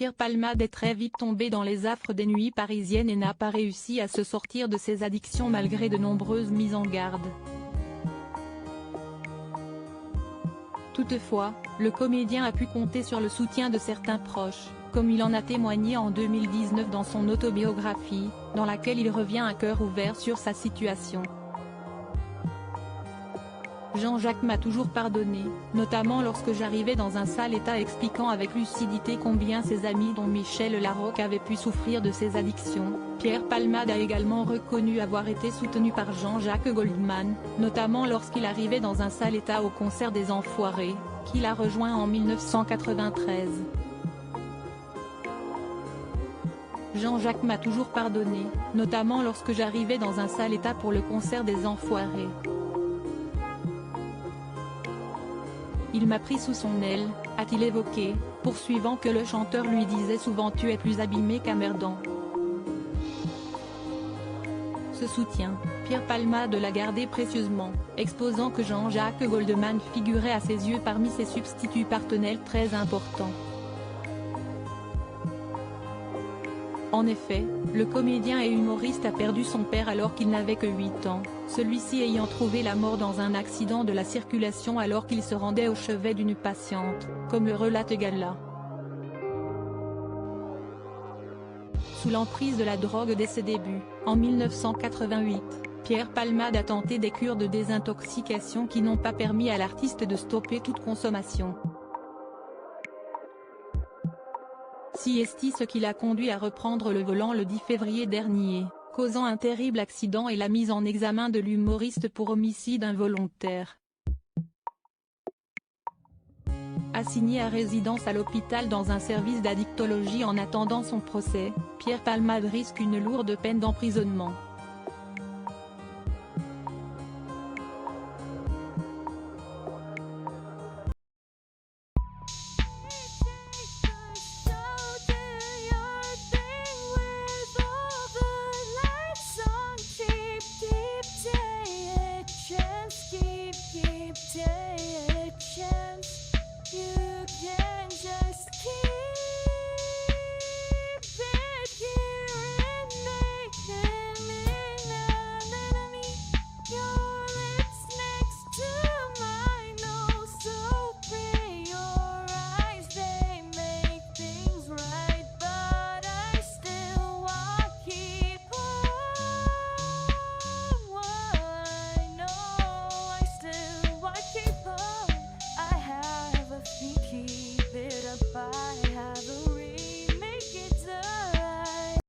Pierre Palmade est très vite tombé dans les affres des nuits parisiennes et n'a pas réussi à se sortir de ses addictions malgré de nombreuses mises en garde. Toutefois, le comédien a pu compter sur le soutien de certains proches, comme il en a témoigné en 2019 dans son autobiographie, dans laquelle il revient à cœur ouvert sur sa situation. Jean-Jacques m'a toujours pardonné, notamment lorsque j'arrivais dans un sale état, expliquant avec lucidité combien ses amis dont Michel Larocque avaient pu souffrir de ses addictions. Pierre Palmade a également reconnu avoir été soutenu par Jean-Jacques Goldman, notamment lorsqu'il arrivait dans un sale état au concert des Enfoirés, qu'il a rejoint en 1993. Jean-Jacques m'a toujours pardonné, notamment lorsque j'arrivais dans un sale état pour le concert des Enfoirés. Il m'a pris sous son aile, a-t-il évoqué, poursuivant que le chanteur lui disait souvent « tu es plus abîmé qu'emmerdant ». Ce soutien, Pierre Palmade l'a gardé précieusement, exposant que Jean-Jacques Goldman figurait à ses yeux parmi ses substituts partenaires très importants. En effet, le comédien et humoriste a perdu son père alors qu'il n'avait que 8 ans, celui-ci ayant trouvé la mort dans un accident de la circulation alors qu'il se rendait au chevet d'une patiente, comme le relate Gala. Sous l'emprise de la drogue dès ses débuts, en 1988, Pierre Palmade a tenté des cures de désintoxication qui n'ont pas permis à l'artiste de stopper toute consommation. Ce qui l'a conduit à reprendre le volant le 10 février dernier, causant un terrible accident et la mise en examen de l'humoriste pour homicide involontaire. Assigné à résidence à l'hôpital dans un service d'addictologie en attendant son procès, Pierre Palmade risque une lourde peine d'emprisonnement.